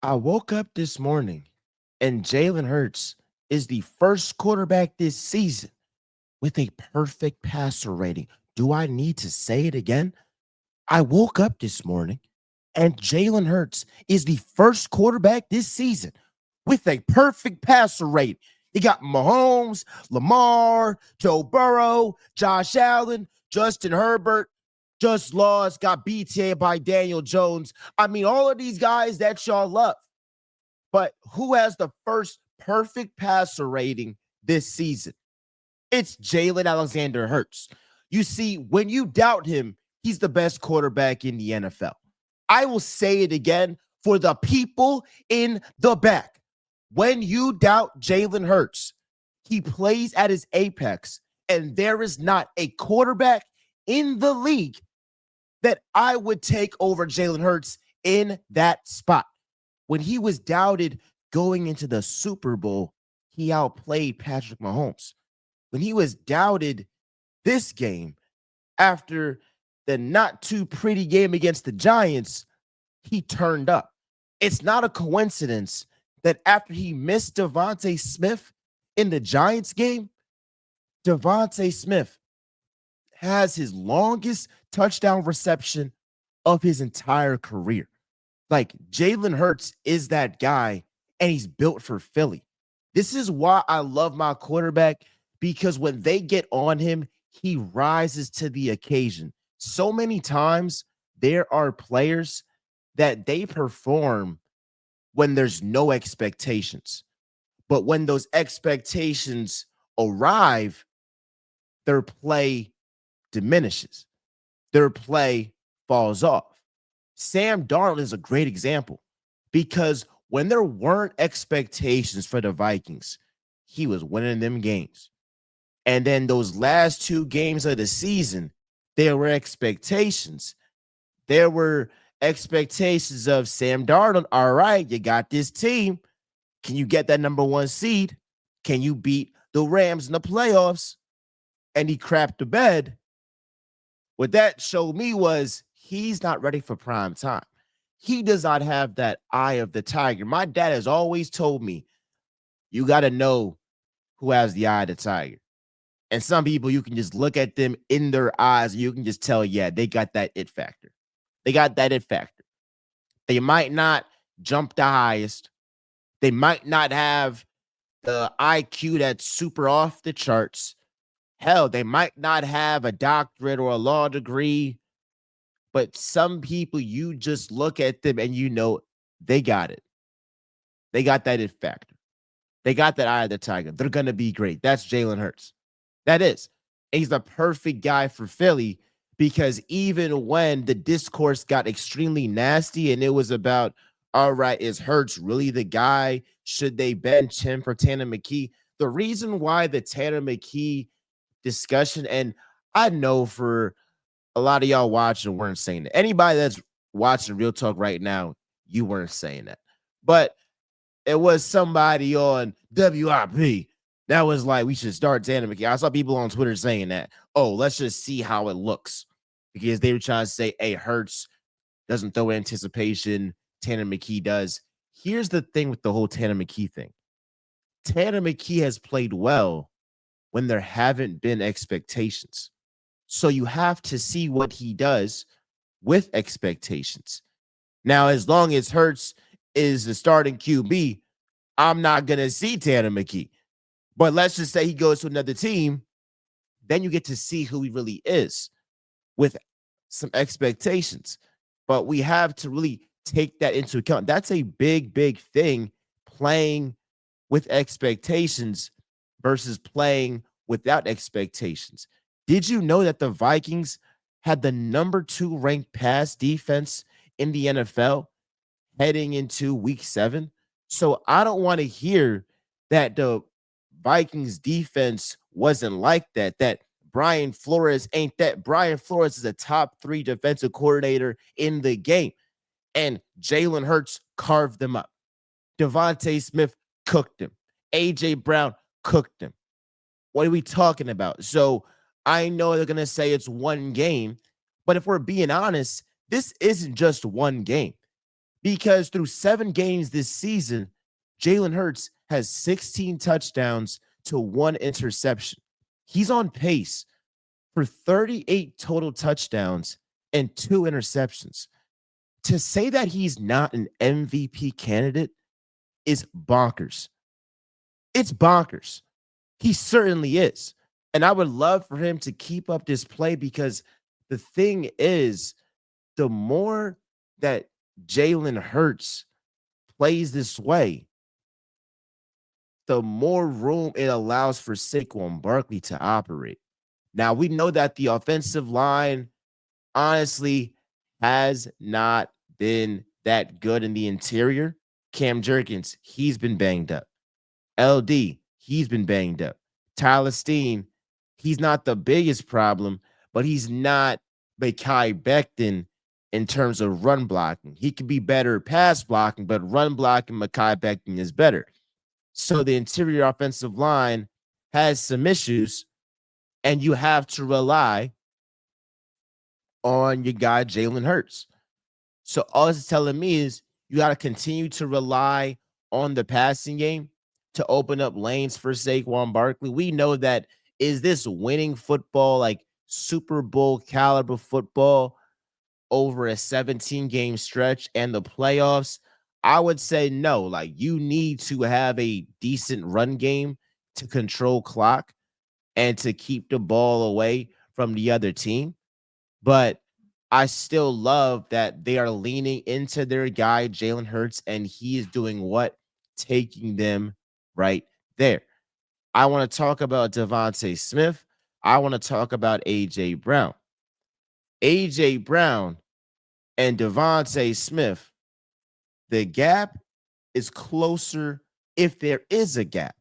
I woke up this morning and Jalen Hurts is the first quarterback this season with a perfect passer rating. Do I need to say it again? I woke up this morning and Jalen Hurts is the first quarterback this season with a perfect passer rate. You got Mahomes, Lamar, Joe Burrow, Josh Allen, Justin Herbert, just lost, got BTA by Daniel Jones. I mean, all of these guys that y'all love. But who has the first perfect passer rating this season? It's Jalen Alexander Hurts. You see, when you doubt him, he's the best quarterback in the NFL. I will say it again for the people in the back. When you doubt Jalen Hurts, he plays at his apex, and there is not a quarterback in the league that I would take over Jalen Hurts in that spot. When he was doubted going into the Super Bowl, he outplayed Patrick Mahomes. When he was doubted this game after the not too pretty game against the Giants, he turned up. It's not a coincidence that after he missed DeVonta Smith in the Giants game, DeVonta Smith has his longest touchdown reception of his entire career. Like, Jalen Hurts is that guy, and he's built for Philly. This is why I love my quarterback, because when they get on him, he rises to the occasion. So many times there are players that they perform when there's no expectations. But when those expectations arrive, their play diminishes. Their play falls off. Sam Darnold is a great example because when there weren't expectations for the Vikings, he was winning them games. And then those last two games of the season, there were expectations. There were expectations of Sam Darnold. All right, you got this team. Can you get that number one seed? Can you beat the Rams in the playoffs? And he crapped the bed. What that showed me was he's not ready for prime time. He does not have that eye of the tiger. My dad has always told me, you got to know who has the eye of the tiger. And some people, you can just look at them in their eyes and you can just tell, yeah, they got that it factor. They got that it factor. They might not jump the highest. They might not have the IQ that's super off the charts. Hell, they might not have a doctorate or a law degree. But some people, you just look at them and you know they got it. They got that it factor. They got that eye of the tiger. They're going to be great. That's Jalen Hurts. That is. And he's the perfect guy for Philly because even when the discourse got extremely nasty and it was about, all right, is Hurts really the guy? Should they bench him for Tanner McKee? The reason why the Tanner McKee discussion, and I know for a lot of y'all watching weren't saying that. Anybody that's watching Real Talk right now, you weren't saying that. But it was somebody on WIP that was like, we should start Tanner McKee. I saw people on Twitter saying that. Oh, let's just see how it looks. Because they were trying to say, hey, Hurts doesn't throw anticipation. Tanner McKee does. Here's the thing with the whole Tanner McKee thing. Tanner McKee has played well when there haven't been expectations. So you have to see what he does with expectations. Now, as long as Hurts is the starting QB, I'm not going to see Tanner McKee. But let's just say he goes to another team, then you get to see who he really is with some expectations. But we have to really take that into account. That's a big, big thing, playing with expectations versus playing without expectations. Did you know that the Vikings had the number 2 ranked pass defense in the NFL heading into week 7? So I don't want to hear that the Vikings defense wasn't like that, that Brian Flores ain't that. Brian Flores is a top 3 defensive coordinator in the game. And Jalen Hurts carved them up. DeVonta Smith cooked him. A.J. Brown cooked him. What are we talking about? So I know they're going to say it's one game, but if we're being honest, this isn't just one game because through 7 games this season, Jalen Hurts has 16 touchdowns to 1 interception. He's on pace for 38 total touchdowns and 2 interceptions. To say that he's not an MVP candidate is bonkers. It's bonkers. He certainly is. And I would love for him to keep up this play because the thing is, the more that Jalen Hurts plays this way, the more room it allows for Saquon Barkley to operate. Now, we know that the offensive line honestly has not been that good in the interior. Cam Jerkins, he's been banged up. LD, he's been banged up. Tyler Steen, he's not the biggest problem, but he's not Mekhi Becton in terms of run blocking. He could be better pass blocking, but run blocking, Mekhi Becton is better. So the interior offensive line has some issues, and you have to rely on your guy, Jalen Hurts. So all it's telling me is you got to continue to rely on the passing game to open up lanes for Saquon Barkley. We know that is this winning football, like Super Bowl caliber football over a 17-game stretch and the playoffs? I would say no. Like you need to have a decent run game to control clock and to keep the ball away from the other team. But I still love that they are leaning into their guy, Jalen Hurts, and he is doing what? Taking them right there. I want to talk about DeVonta Smith. I want to talk about A.J. Brown. A.J. Brown and DeVonta Smith, the gap is closer, if there is a gap,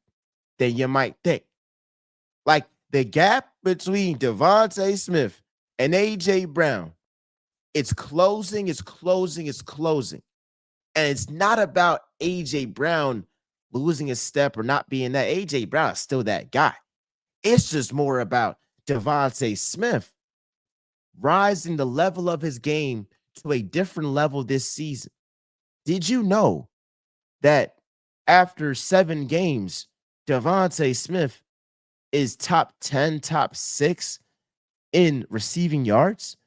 than you might think. Like the gap between DeVonta Smith and A.J. Brown, it's closing, it's closing, it's closing. And it's not about A.J. Brown losing a step or not being that. A.J. Brown is still that guy. It's just more about DeVonta Smith rising the level of his game to a different level this season. Did you know that after 7 games, DeVonta Smith is top 10, top 6 in receiving yards?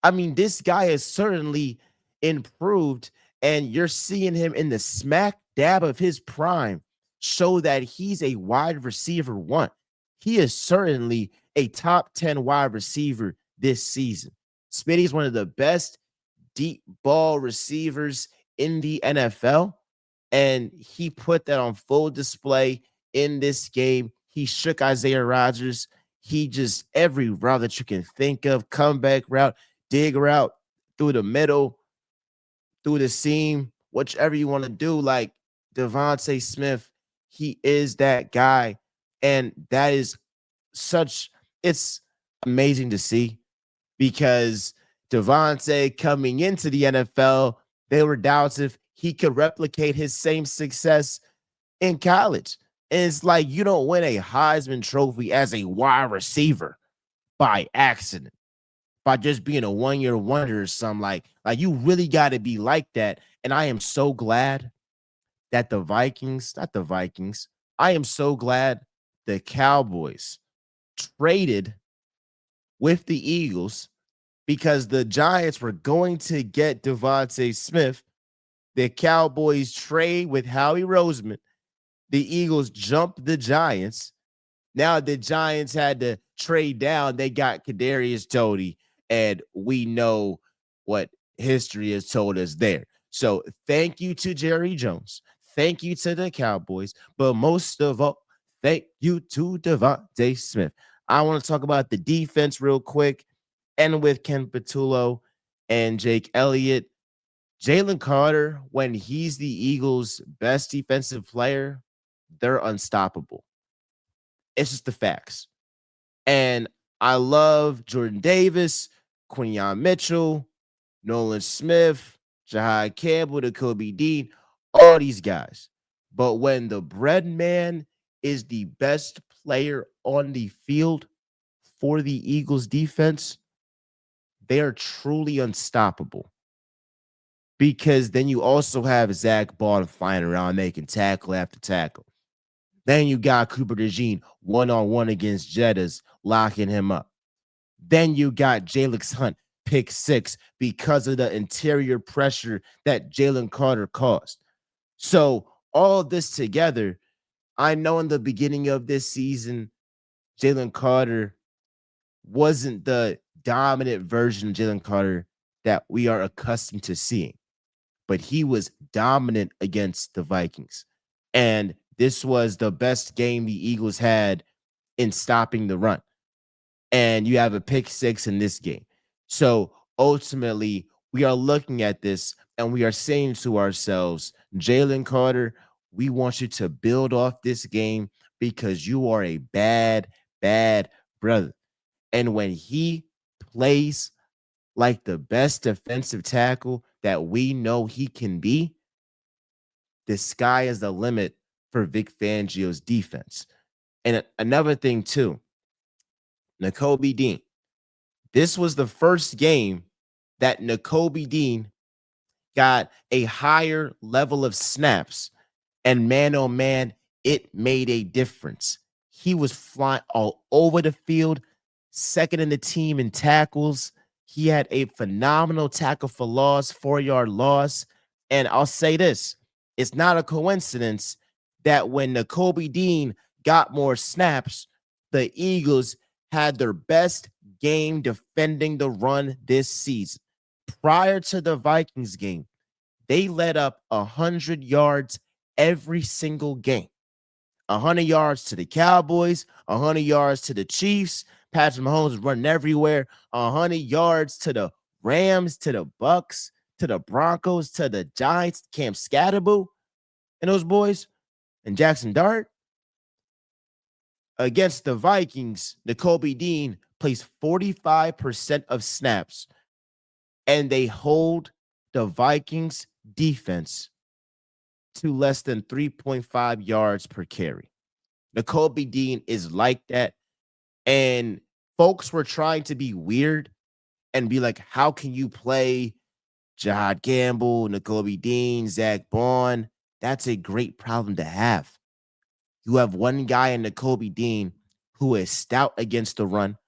I mean, this guy has certainly improved, and you're seeing him in the smack dab of his prime show that he's a wide receiver one. He is certainly a top 10 wide receiver this season. Smitty's one of the best deep ball receivers in the NFL, and he put that on full display in this game. He shook Isaiah Rodgers. He just every route that you can think of, comeback route, dig route through the middle, through the seam, whichever you want to do. Like DeVonta Smith, he is that guy. And that is such, it's amazing to see because DeVonta coming into the NFL, they were doubts if he could replicate his same success in college. And it's like you don't win a Heisman Trophy as a wide receiver by accident, by just being a 1-year wonder or something. Like you really got to be like that. And I am so glad that the Vikings, not the Vikings, I am so glad the Cowboys traded with the Eagles because the Giants were going to get DeVonta Smith. The Cowboys trade with Howie Roseman. The Eagles jumped the Giants. Now the Giants had to trade down. They got Kadarius Toney, and we know what history has told us there. So thank you to Jerry Jones. Thank you to the Cowboys. But most of all, thank you to DeVonta Smith. I want to talk about the defense real quick, and with Ken Patullo and Jake Elliott. Jalen Carter, when he's the Eagles' best defensive player, they're unstoppable. It's just the facts. And I love Jordan Davis, Quinion Mitchell, Nolan Smith, Jahai Campbell, Nakobe Dean, all these guys. But when the bread man is the best player on the field for the Eagles defense, they are truly unstoppable. because then you also have Zach Ball flying around making tackle after tackle. Then you got Cooper DeJean one-on-one against Jettas, locking him up. Then you got Jalen Hunt pick six because of the interior pressure that Jalen Carter caused. So all of this together, I know in the beginning of this season, Jalen Carter wasn't the dominant version of Jalen Carter that we are accustomed to seeing, but he was dominant against the Vikings. And this was the best game the Eagles had in stopping the run. And you have a pick six in this game. So ultimately, we are looking at this and we are saying to ourselves, Jalen Carter, we want you to build off this game because you are a bad, bad brother. And when he plays like the best defensive tackle that we know he can be, the sky is the limit for Vic Fangio's defense. And another thing, too, Nakobe Dean. This was the first game that Nakobe Dean got a higher level of snaps. And man, oh man, it made a difference. He was flying all over the field, second in the team in tackles. He had a phenomenal tackle for loss, 4-yard loss. And I'll say this, it's not a coincidence that when Nakobe Dean got more snaps, the Eagles had their best game defending the run this season. Prior to the Vikings game, they let up 100 yards every single game. 100 yards to the Cowboys, 100 yards to the Chiefs. Patrick Mahomes is running everywhere. 100 yards to the Rams, to the Bucks, to the Broncos, to the Giants, Cam Scatterboo and those boys, and Jackson Dart. Against the Vikings, Nakobe Dean plays 45% of snaps, and they hold the Vikings defense to less than 3.5 yards per carry. Nakobe Dean is like that. And folks were trying to be weird and be like, how can you play Jahad Campbell, Nakobe Dean, Zach Bond? That's a great problem to have. You have one guy in Nakobe Dean who is stout against the run,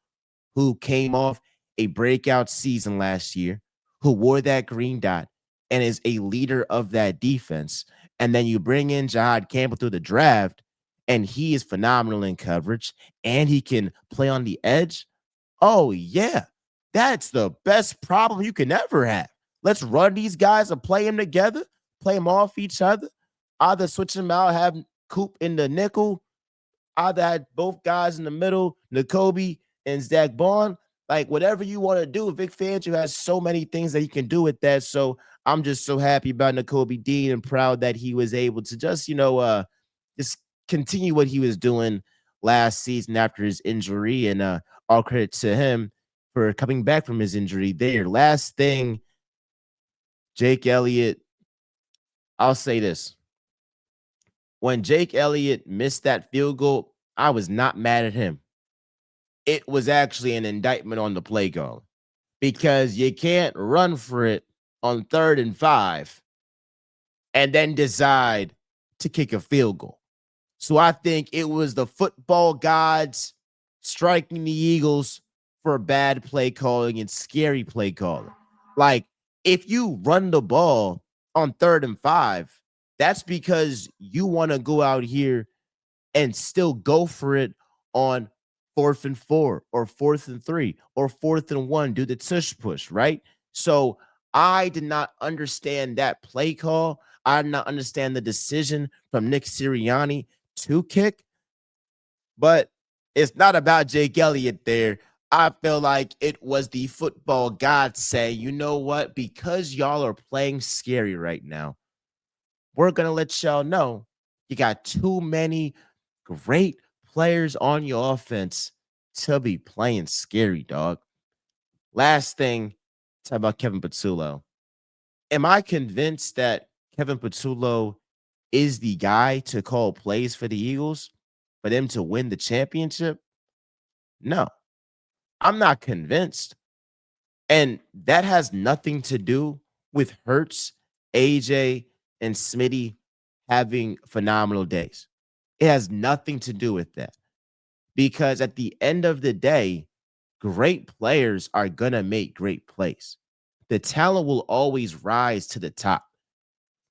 who came off a breakout season last year, who wore that green dot and is a leader of that defense. And then you bring in Jahad Campbell through the draft, and he is phenomenal in coverage, and he can play on the edge. Oh, yeah. That's the best problem you can ever have. Let's run these guys and play them together, play them off each other. Either switch them out, have Coop in the nickel, either had both guys in the middle, Nakobe and Zach Bond. Like whatever you want to do, Vic Fangio has so many things that he can do with that. So I'm just so happy about Nakobe Dean and proud that he was able to just, just continue what he was doing last season after his injury. And all credit to him for coming back from his injury there. Last thing, Jake Elliott, I'll say this. When Jake Elliott missed that field goal, I was not mad at him. It was actually an indictment on the play call because you can't run for it on 3rd and 5 and then decide to kick a field goal. So I think it was the football gods striking the Eagles for bad play calling and scary play calling. Like, if you run the ball on 3rd and 5, that's because you want to go out here and still go for it on 4th and 4 or 4th and 3 or 4th and 1, do the tush push, right? So I did not understand that play call. I did not understand the decision from Nick Sirianni to kick, but it's not about Jake Elliott there. I feel like it was the football gods saying, you know what? Because y'all are playing scary right now, we're going to let y'all know you got too many great players on your offense to be playing scary, dog. Last thing, talk about Kevin Patullo. Am I convinced that Kevin Patullo is the guy to call plays for the Eagles for them to win the championship? No, I'm not convinced. And that has nothing to do with Hurts AJ and Smitty having phenomenal days. It has nothing to do with that because at the end of the day, great players are going to make great plays. The talent will always rise to the top.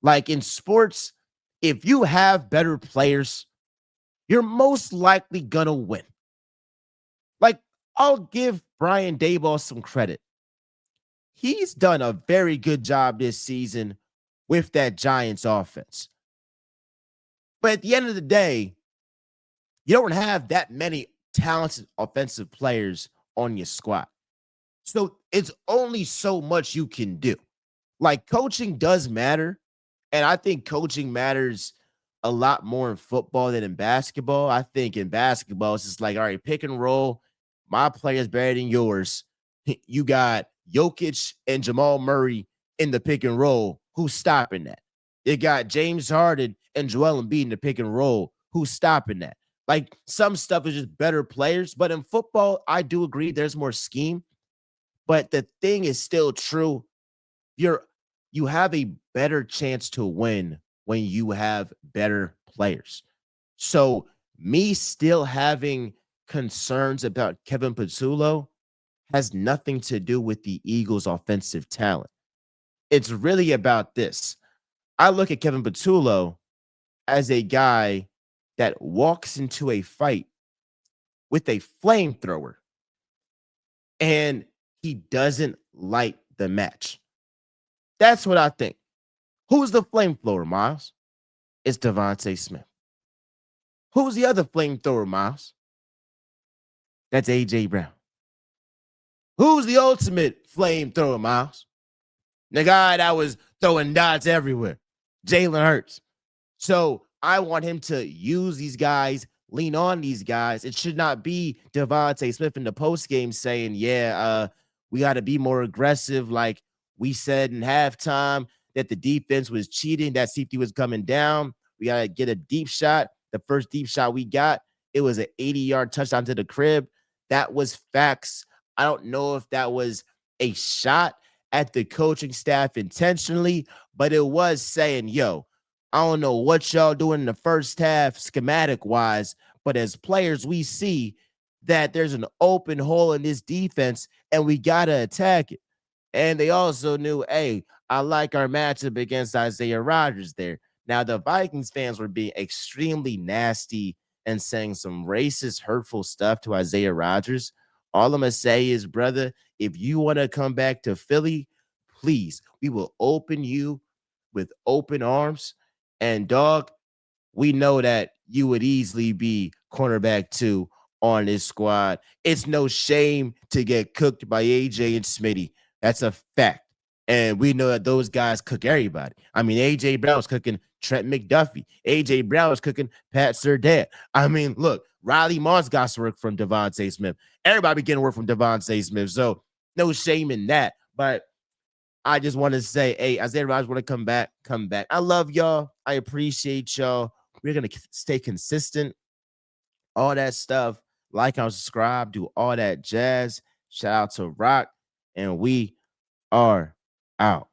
Like in sports, if you have better players, you're most likely going to win. Like, I'll give Brian Daboll some credit. He's done a very good job this season with that Giants offense. But at the end of the day, you don't have that many talented offensive players on your squad. So it's only so much you can do. Like coaching does matter. And I think coaching matters a lot more in football than in basketball. I think in basketball, it's just like, all right, pick and roll. My player's better than yours. You got Jokic and Jamal Murray in the pick and roll. Who's stopping that? You got James Harden and Joel Embiid in the pick and roll. Who's stopping that? Like some stuff is just better players. But in football, I do agree there's more scheme. But the thing is still true. You have a better chance to win when you have better players. So me still having concerns about Kevin Patullo has nothing to do with the Eagles' offensive talent. It's really about this. I look at Kevin Patullo as a guy that walks into a fight with a flamethrower and he doesn't light the match. That's what I think. Who's the flamethrower, Miles? It's DeVonta Smith. Who's the other flamethrower, Miles? That's AJ Brown. Who's the ultimate flamethrower, Miles? The guy that was throwing dots everywhere, Jalen Hurts. So I want him to use these guys, lean on these guys. It should not be DeVonta Smith in the post game saying, we got to be more aggressive. Like we said in halftime that the defense was cheating, that safety was coming down. We got to get a deep shot. The first deep shot we got, it was an 80-yard touchdown to the crib. That was facts. I don't know if that was a shot at the coaching staff intentionally, but it was saying, yo, I don't know what y'all doing in the first half schematic wise, but as players, we see that there's an open hole in this defense and we got to attack it. And they also knew, hey, I like our matchup against Isaiah Rodgers there. Now, the Vikings fans were being extremely nasty and saying some racist, hurtful stuff to Isaiah Rodgers. All I'm going to say is, brother, if you want to come back to Philly, please, we will open you with open arms. And, dog, we know that you would easily be cornerback 2 on this squad. It's no shame to get cooked by AJ and Smitty. That's a fact. And we know that those guys cook everybody. I mean, AJ Brown was cooking Trent McDuffie. AJ Brown was cooking Pat Surtain. I mean, look, Riley Moss got work from DeVonta Smith. Everybody getting work from DeVonta Smith. So no shame in that. But I just want to say, hey, Isaiah Rodgers want to come back, come back. I love y'all. I appreciate y'all. We're going to stay consistent. All that stuff. Like and subscribe. Do all that jazz. Shout out to Rock. And we are out.